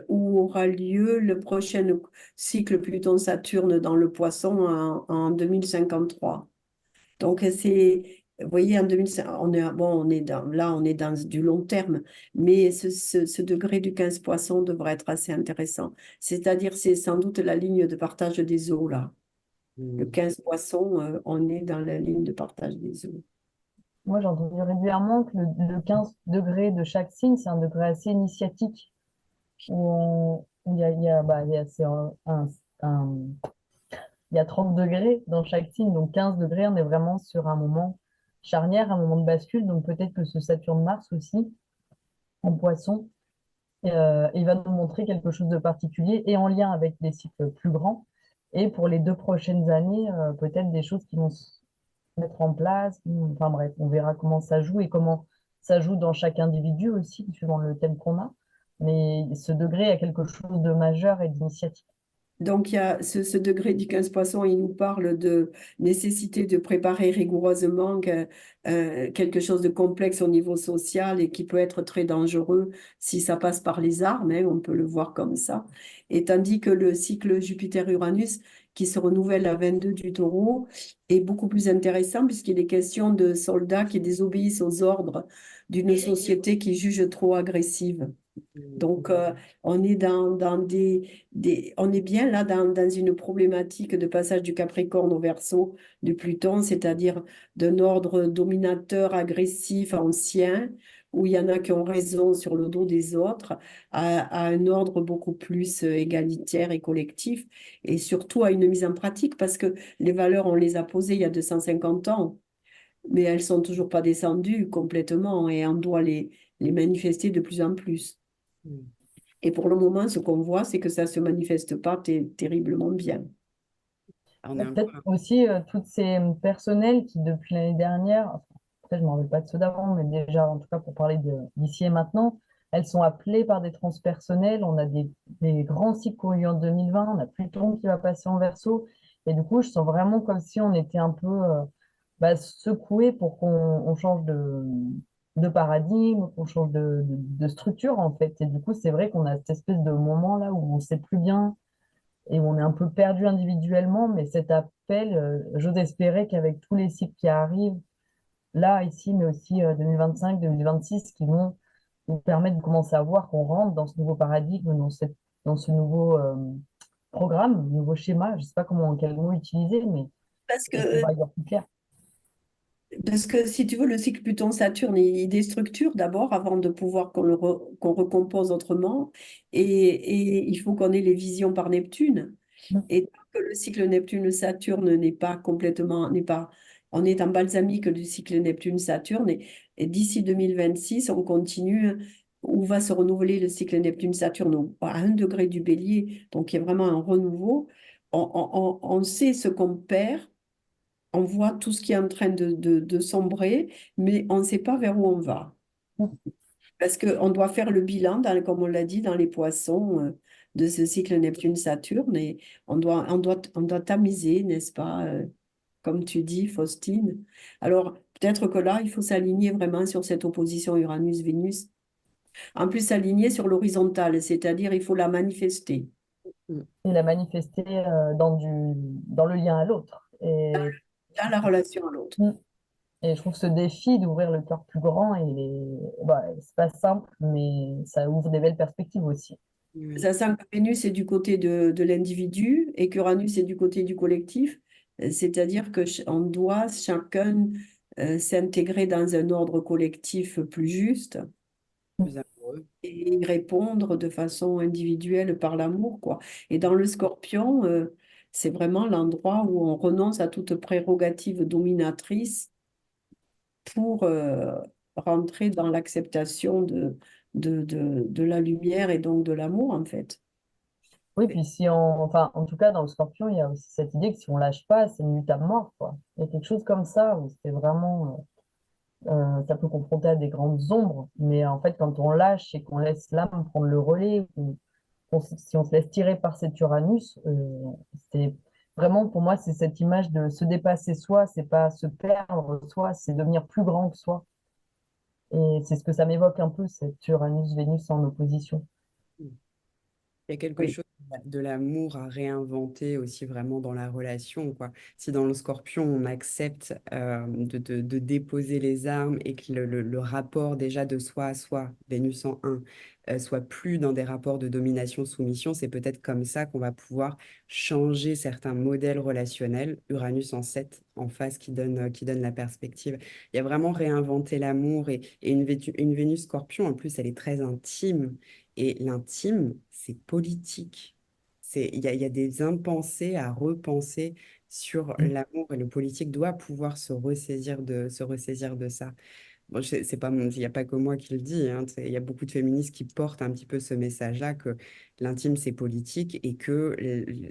où aura lieu le prochain cycle Pluton-Saturne dans le Poisson en 2053. Donc, vous voyez, en 2005, on est dans du long terme, mais ce degré du 15 Poisson devrait être assez intéressant. C'est-à-dire, c'est sans doute la ligne de partage des eaux, là. Le Mm. 15 Poisson, on est dans la ligne de partage des eaux. Moi, j'ai entendu régulièrement que le 15 degrés de chaque signe, c'est un degré assez initiatique, où un- il y a 30 degrés dans chaque signe, donc 15 degrés, on est vraiment sur un moment charnière, un moment de bascule, donc peut-être que ce Saturne-Mars aussi, en poisson, il va nous montrer quelque chose de particulier et en lien avec des cycles plus grands. Et pour les 2 prochaines années, peut-être des choses qui vont se mettre en place. Enfin bref, on verra comment ça joue et comment ça joue dans chaque individu aussi, suivant le thème qu'on a. Mais ce degré a quelque chose de majeur et d'initiatique. Donc, il y a ce degré du 15 poissons, il nous parle de nécessité de préparer rigoureusement quelque chose de complexe au niveau social et qui peut être très dangereux si ça passe par les armes, hein, on peut le voir comme ça. Et tandis que le cycle Jupiter-Uranus, qui se renouvelle à 22 du Taureau, est beaucoup plus intéressant puisqu'il est question de soldats qui désobéissent aux ordres d'une société qui juge trop agressive. Donc, on est on est bien là dans une problématique de passage du Capricorne au Verseau du Pluton, c'est-à-dire d'un ordre dominateur, agressif, ancien, où il y en a qui ont raison sur le dos des autres, à un ordre beaucoup plus égalitaire et collectif, et surtout à une mise en pratique, parce que les valeurs, on les a posées il y a 250 ans, mais elles sont toujours pas descendues complètement, et on doit les manifester de plus en plus. Mm. Et pour le moment, ce qu'on voit, c'est que ça ne se manifeste pas terriblement bien. Alors, on est Peut-être encore. aussi toutes ces personnels qui, depuis l'année dernière, enfin, après, je ne me rappelle pas de ceux d'avant, mais déjà, en tout cas, pour parler d'ici et maintenant, elles sont appelées par des transpersonnels. On a des grands cycles qui ont eu en 2020, on a Pluton qui va passer en Verseau. Et du coup, je sens vraiment comme si on était un peu secoué pour qu'on change de paradigme, qu'on change de structure, en fait. Et du coup, c'est vrai qu'on a cette espèce de moment là où on ne sait plus bien et où on est un peu perdu individuellement, mais cet appel, j'ose espérer qu'avec tous les cycles qui arrivent, là, ici, mais aussi 2025, 2026, qui vont nous permettre de commencer à voir qu'on rentre dans ce nouveau paradigme, dans ce nouveau programme, nouveau schéma, je ne sais pas quel mot utiliser, mais Parce qu'on que va y voir plus clair. Parce que si tu veux, le cycle Pluton-Saturne, il déstructure d'abord avant de pouvoir qu'on recompose autrement. Et il faut qu'on ait les visions par Neptune. Et tant que le cycle Neptune-Saturne n'est pas complètement, on est en balsamique du cycle Neptune-Saturne. Et d'ici 2026, on continue où va se renouveler le cycle Neptune-Saturne à 1 degré du Bélier. Donc, il y a vraiment un renouveau. On sait ce qu'on perd, on voit tout ce qui est en train de sombrer, mais on ne sait pas vers où on va. Parce qu'on doit faire le bilan, comme on l'a dit, dans les poissons de ce cycle Neptune-Saturne, et on doit tamiser, n'est-ce pas, comme tu dis, Faustine. Alors, peut-être que là, il faut s'aligner vraiment sur cette opposition Uranus-Vénus. En plus, s'aligner sur l'horizontale, c'est-à-dire il faut la manifester Et la manifester dans le lien à l'autre. dans la relation à l'autre. Mm. Et je trouve ce défi d'ouvrir le cœur plus grand, bah, c'est pas simple, mais ça ouvre des belles perspectives aussi. Oui. Ça sent que Vénus est du côté de l'individu et qu'Uranus est du côté du collectif. C'est-à-dire que on doit chacun s'intégrer dans un ordre collectif plus juste Plus amoureux. et y répondre de façon individuelle par l'amour, quoi. Et dans le Scorpion, c'est vraiment l'endroit où on renonce à toute prérogative dominatrice pour rentrer dans l'acceptation de la lumière et donc de l'amour, en fait. Oui, puis enfin, en tout cas, dans le Scorpion, il y a aussi cette idée que si on lâche pas, c'est une lutte à mort, quoi. Il y a quelque chose comme ça où c'est vraiment, ça peut confronter à des grandes ombres, mais en fait, quand on lâche et qu'on laisse l'âme prendre le relais, ou si on se laisse tirer par cet Uranus, c'est vraiment pour moi, c'est cette image de se dépasser soi, c'est pas se perdre soi, c'est devenir plus grand que soi. Et c'est ce que ça m'évoque un peu, cet Uranus-Vénus en opposition. Il y a quelque Oui. chose de l'amour à réinventer aussi vraiment dans la relation, quoi. Si dans le Scorpion, on accepte de déposer les armes et que le rapport déjà de soi à soi, Vénus en 1, soit plus dans des rapports de domination-soumission, c'est peut-être comme ça qu'on va pouvoir changer certains modèles relationnels. Uranus en 7, en face, qui donne la perspective. Il y a vraiment réinventer l'amour et une Vénus Scorpion, en plus, elle est très intime. Et l'intime, c'est politique. Il y a des impensés à repenser sur l'amour et le politique doit pouvoir se ressaisir de ça. Bon, c'est pas il n'y a pas que moi qui le dis, hein, il y a beaucoup de féministes qui portent un petit peu ce message-là que l'intime, c'est politique et que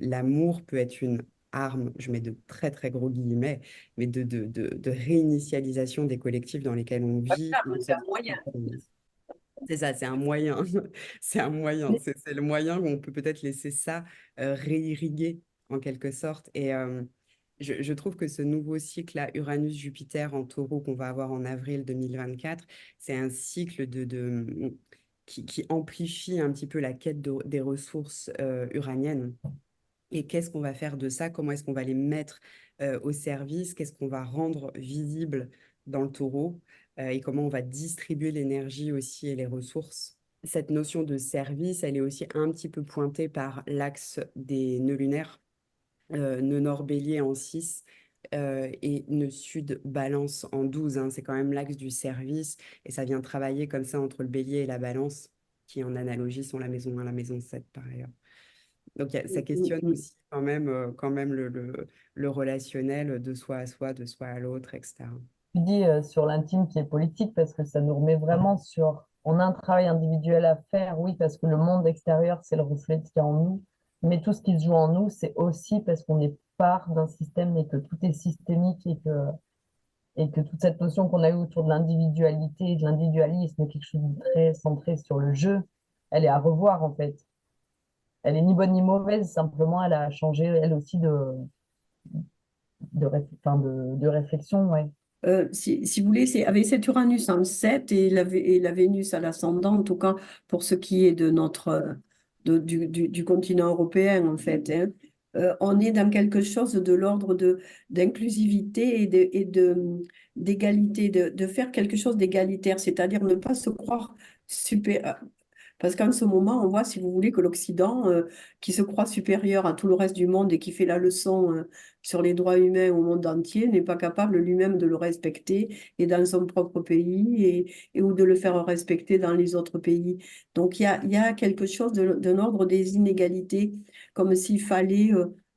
l'amour peut être une arme, je mets de très très gros guillemets, mais de réinitialisation des collectifs dans lesquels on vit. Ah, c'est un moyen. C'est ça, c'est un moyen. C'est un moyen. C'est le moyen où on peut peut-être laisser ça réirriguer en quelque sorte. Et je trouve que ce nouveau cycle à Uranus-Jupiter en taureau qu'on va avoir en avril 2024, c'est un cycle qui amplifie un petit peu la quête des ressources uraniennes. Et qu'est-ce qu'on va faire de ça? Comment est-ce qu'on va les mettre au service? Qu'est-ce qu'on va rendre visible dans le taureau? Et comment on va distribuer l'énergie aussi et les ressources? Cette notion de service, elle est aussi un petit peu pointée par l'axe des nœuds lunaires, nœud nord bélier en 6 et nœud sud balance en 12, hein. C'est quand même l'axe du service et ça vient travailler comme ça entre le bélier et la balance, qui en analogie sont la maison 1, la maison 7 par ailleurs. Donc, ça questionne aussi quand même le relationnel de soi à soi, de soi à l'autre, etc. Tu dis sur l'intime qui est politique parce que ça nous remet vraiment sur. On a un travail individuel à faire, oui, parce que le monde extérieur, c'est le reflet de ce qu'il y a en nous. Mais tout ce qui se joue en nous, c'est aussi parce qu'on est part d'un système et que tout est systémique et que toute cette notion qu'on a eue autour de l'individualité et de l'individualisme, quelque chose de très centré sur le jeu, elle est à revoir en fait. Elle est ni bonne ni mauvaise, simplement elle a changé elle aussi enfin, de réflexion, ouais. Si vous voulez, c'est avec cet Uranus en 7 et la Vénus à l'ascendant, en tout cas pour ce qui est de du continent européen, en fait, hein. On est dans quelque chose de l'ordre d'inclusivité d'égalité, de faire quelque chose d'égalitaire, c'est-à-dire ne pas se croire super. Parce qu'en ce moment, on voit, si vous voulez, que l'Occident, qui se croit supérieur à tout le reste du monde et qui fait la leçon sur les droits humains au monde entier, n'est pas capable lui-même de le respecter et dans son propre pays ou de le faire respecter dans les autres pays. Donc il y a quelque chose d'un ordre des inégalités, comme s'il fallait,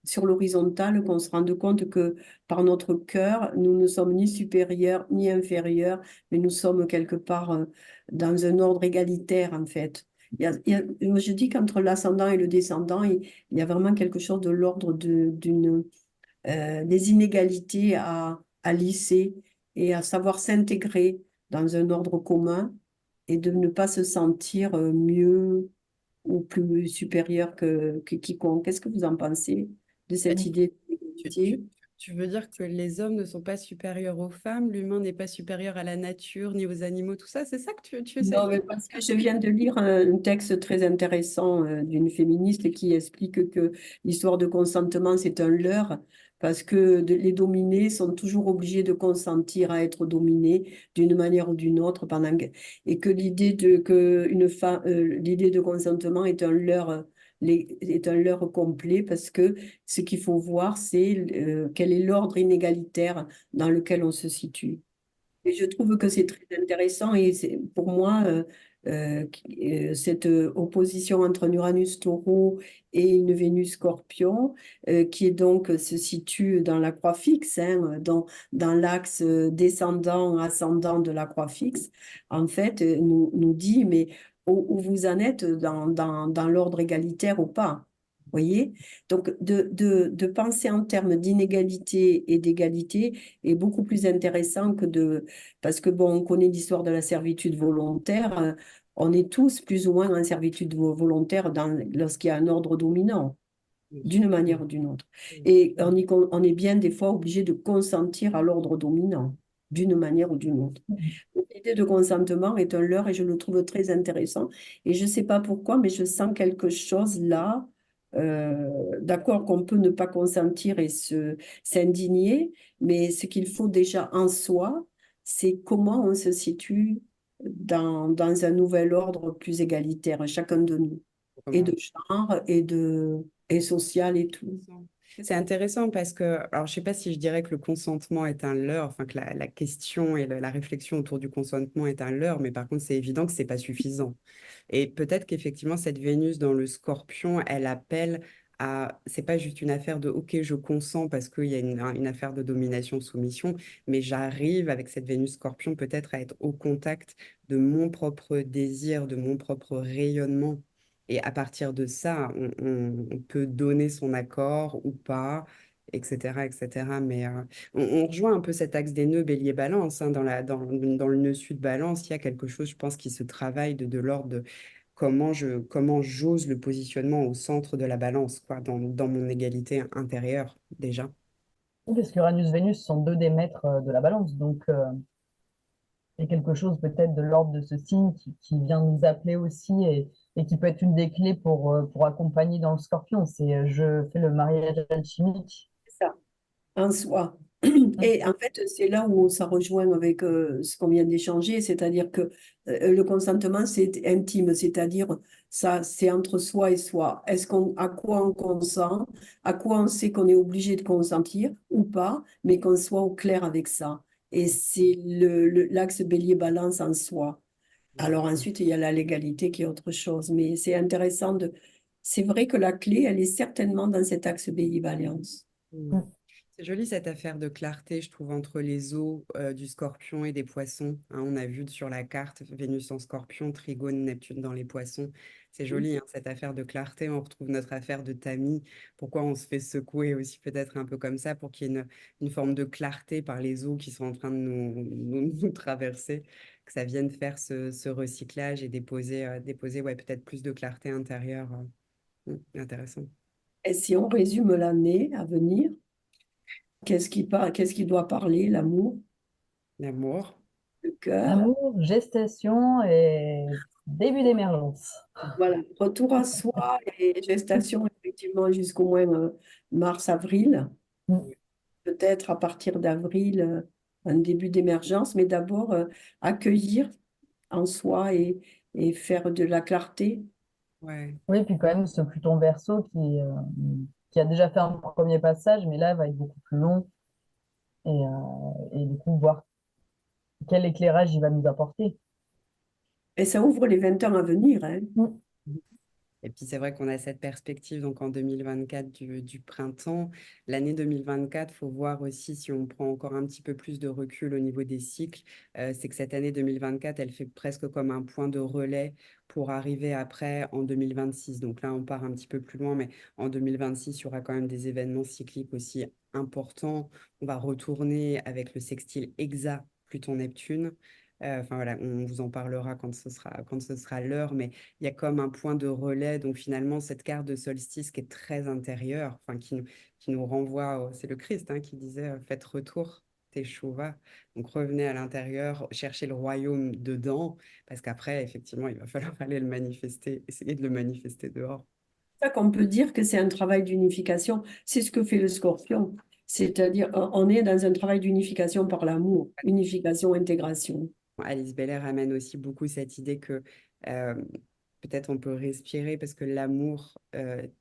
sur l'horizontale, qu'on se rende compte que par notre cœur, nous ne sommes ni supérieurs ni inférieurs, mais nous sommes quelque part dans un ordre égalitaire, en fait. Je dis qu'entre l'ascendant et le descendant, il y a vraiment quelque chose de l'ordre des inégalités à lisser et à savoir s'intégrer dans un ordre commun et de ne pas se sentir mieux ou plus supérieur que quiconque. Qu'est-ce que vous en pensez de cette idée Tu, d'égalité? tu- tu veux dire que les hommes ne sont pas supérieurs aux femmes, l'humain n'est pas supérieur à la nature ni aux animaux, tout ça? C'est ça que tu essayes Non, de mais parce que je viens de lire un texte très intéressant d'une féministe qui explique que l'histoire de consentement, c'est un leurre, parce que les dominés sont toujours obligés de consentir à être dominés d'une manière ou d'une autre, et que l'idée de consentement est un leurre, est un leurre complet, parce que ce qu'il faut voir, c'est quel est l'ordre inégalitaire dans lequel on se situe. Et je trouve que c'est très intéressant et c'est pour moi cette opposition entre un Uranus-Taureau et une Vénus-Scorpion qui est donc se situe dans la croix fixe, hein, dans l'axe descendant-ascendant de la croix fixe, en fait nous dit mais où vous en êtes dans l'ordre égalitaire ou pas. Voyez? Donc, de penser en termes d'inégalité et d'égalité est beaucoup plus intéressant parce que, bon, on connaît l'histoire de la servitude volontaire. On est tous plus ou moins en servitude volontaire lorsqu'il y a un ordre dominant, Bien sûr. d'une manière ou d'une autre. Mm. Et on est bien des fois obligé de consentir à l'ordre dominant, d'une manière ou d'une autre. Donc, l'idée de consentement est un leurre et je le trouve très intéressant. Et je ne sais pas pourquoi, mais je sens quelque chose là. D'accord qu'on peut ne pas consentir et s'indigner, mais ce qu'il faut déjà en soi, c'est comment on se situe dans un nouvel ordre plus égalitaire, chacun de nous, et Comment? de genre, et social et tout. C'est intéressant parce que, alors je sais pas si je dirais que le consentement est un leurre, enfin que la question et la réflexion autour du consentement est un leurre, mais par contre c'est évident que c'est pas suffisant. Et peut-être qu'effectivement cette Vénus dans le Scorpion, elle appelle à, c'est pas juste une affaire de OK, je consens parce qu'il y a une affaire de domination-soumission, mais j'arrive avec cette Vénus Scorpion peut-être à être au contact de mon propre désir, de mon propre rayonnement. Et à partir de ça, on peut donner son accord ou pas, etc., etc. Mais on rejoint un peu cet axe des nœuds bélier-balance. Hein, dans le nœud sud-balance, il y a quelque chose, je pense, qui se travaille de l'ordre de comment j'ose le positionnement au centre de la balance, quoi, dans mon égalité intérieure, déjà. Oui, parce qu'Uranus-Vénus sont deux des maîtres de la balance. Donc, il y a quelque chose peut-être de l'ordre de ce signe qui vient nous appeler aussi et qui peut être une des clés pour accompagner dans le Scorpion. C'est je fais le mariage alchimique. Ça, en soi. Mm. Et en fait, c'est là où ça rejoint avec ce qu'on vient d'échanger, c'est-à-dire que le consentement, c'est intime, c'est-à-dire ça, c'est entre soi et soi. À quoi on consent, à quoi on sait qu'on est obligé de consentir ou pas, mais qu'on soit au clair avec ça. Et c'est l'axe bélier-balance en soi. Alors ensuite, il y a la légalité qui est autre chose, mais c'est intéressant c'est vrai que la clé, elle est certainement dans cet axe bélier-balance. Mm. Mm. C'est joli cette affaire de clarté, je trouve, entre les eaux du Scorpion et des Poissons. Hein, on a vu sur la carte Vénus en Scorpion, Trigone, Neptune dans les Poissons. C'est joli, hein, cette affaire de clarté. On retrouve notre affaire de tamis. Pourquoi on se fait secouer aussi peut-être un peu comme ça pour qu'il y ait une forme de clarté par les eaux qui sont en train de nous traverser, que ça vienne faire ce recyclage et déposer ouais, peut-être plus de clarté intérieure. Intéressant. Et si on résume l'année à venir, qu'est-ce qui doit parler? L'amour, L'amour. le cœur, Amour, gestation et début d'émergence. voilà, retour à soi et gestation effectivement jusqu'au moins mars-avril, Mm. peut-être à partir d'avril, un début d'émergence, mais d'abord accueillir en soi et faire de la clarté. Ouais. Oui, puis quand même, ce Pluton Verseau qui a déjà fait un premier passage, mais là, va être beaucoup plus long. Et du coup, voir quel éclairage il va nous apporter. Mmh. Et ça ouvre les 20 ans à venir, hein. Mm. Et puis c'est vrai qu'on a cette perspective donc en 2024 du printemps. L'année 2024, faut voir aussi si on prend encore un petit peu plus de recul au niveau des cycles, c'est que cette année 2024, elle fait presque comme un point de relais pour arriver après en 2026. Donc là, on part un petit peu plus loin, mais en 2026, il y aura quand même des événements cycliques aussi importants. On va retourner avec le sextile exa Pluton-Neptune. Enfin voilà, on vous en parlera quand ce sera l'heure, mais il y a comme un point de relais. Donc finalement, cette carte de solstice qui est très intérieure, enfin qui nous renvoie, c'est le Christ hein, qui disait faites retour, Teshuvah. Donc revenez à l'intérieur, cherchez le royaume dedans, parce qu'après, effectivement, il va falloir aller le manifester, essayer de le manifester dehors. C'est ça qu'on peut dire que c'est un travail d'unification. C'est ce que fait le Scorpion. C'est-à-dire, on est dans un travail d'unification par l'amour, unification, intégration. Alice Beller amène aussi beaucoup cette idée que euh, peut-être on peut respirer parce que l'amour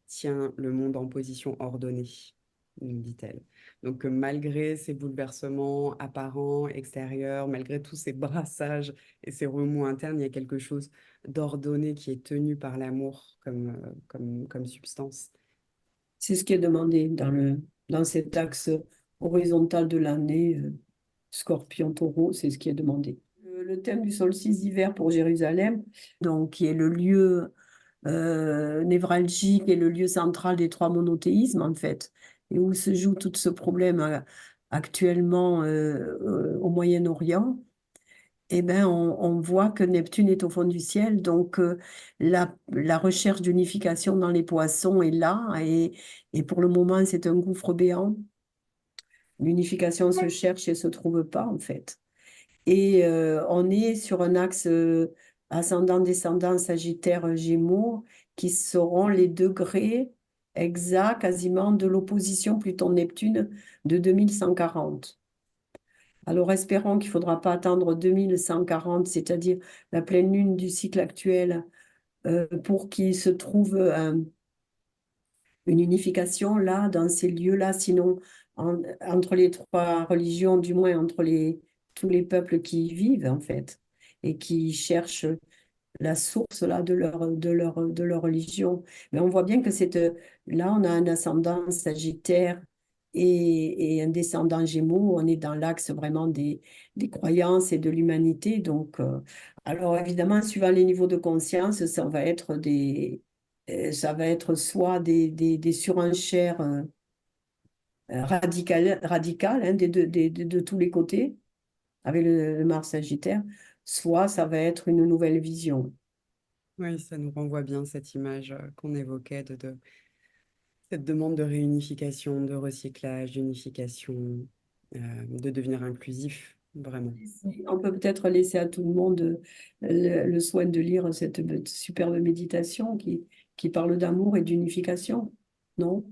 tient le monde en position ordonnée, nous dit-elle. Donc malgré ces bouleversements apparents, extérieurs, malgré tous ces brassages et ces remous internes, il y a quelque chose d'ordonné qui est tenu par l'amour comme substance. C'est ce qui est demandé dans cet axe horizontal de l'année, Scorpion-Taureau, c'est ce qui est demandé. Le thème du solstice d'hiver pour Jérusalem, donc qui est le lieu névralgique et le lieu central des trois monothéismes, en fait, et où se joue tout ce problème actuellement au Moyen-Orient. Eh ben, on voit que Neptune est au fond du ciel, donc la recherche d'unification dans les poissons est là, et pour le moment, c'est un gouffre béant. L'unification se cherche et se trouve pas, en fait. Et on est sur un axe ascendant-descendant Sagittaire-Gémeaux qui seront les degrés exacts quasiment de l'opposition Pluton-Neptune de 2140. Alors espérons qu'il ne faudra pas attendre 2140, c'est-à-dire la pleine lune du cycle actuel, pour qu'il se trouve une unification là, dans ces lieux-là, sinon entre les trois religions, du moins entre tous les peuples qui y vivent en fait, et qui cherchent la source là, de leur religion. Mais on voit bien que là, on a un ascendant Sagittaire et un descendant Gémeaux. On est dans l'axe vraiment des croyances et de l'humanité. Donc, alors évidemment, suivant les niveaux de conscience, ça va être soit des surenchères radicales hein, de tous les côtés, avec le Mars Sagittaire, soit ça va être une nouvelle vision. Oui, ça nous renvoie bien cette image qu'on évoquait de cette demande de réunification, de recyclage, d'unification, de devenir inclusif, vraiment. On peut peut-être laisser à tout le monde le soin de lire cette superbe méditation qui parle d'amour et d'unification, non?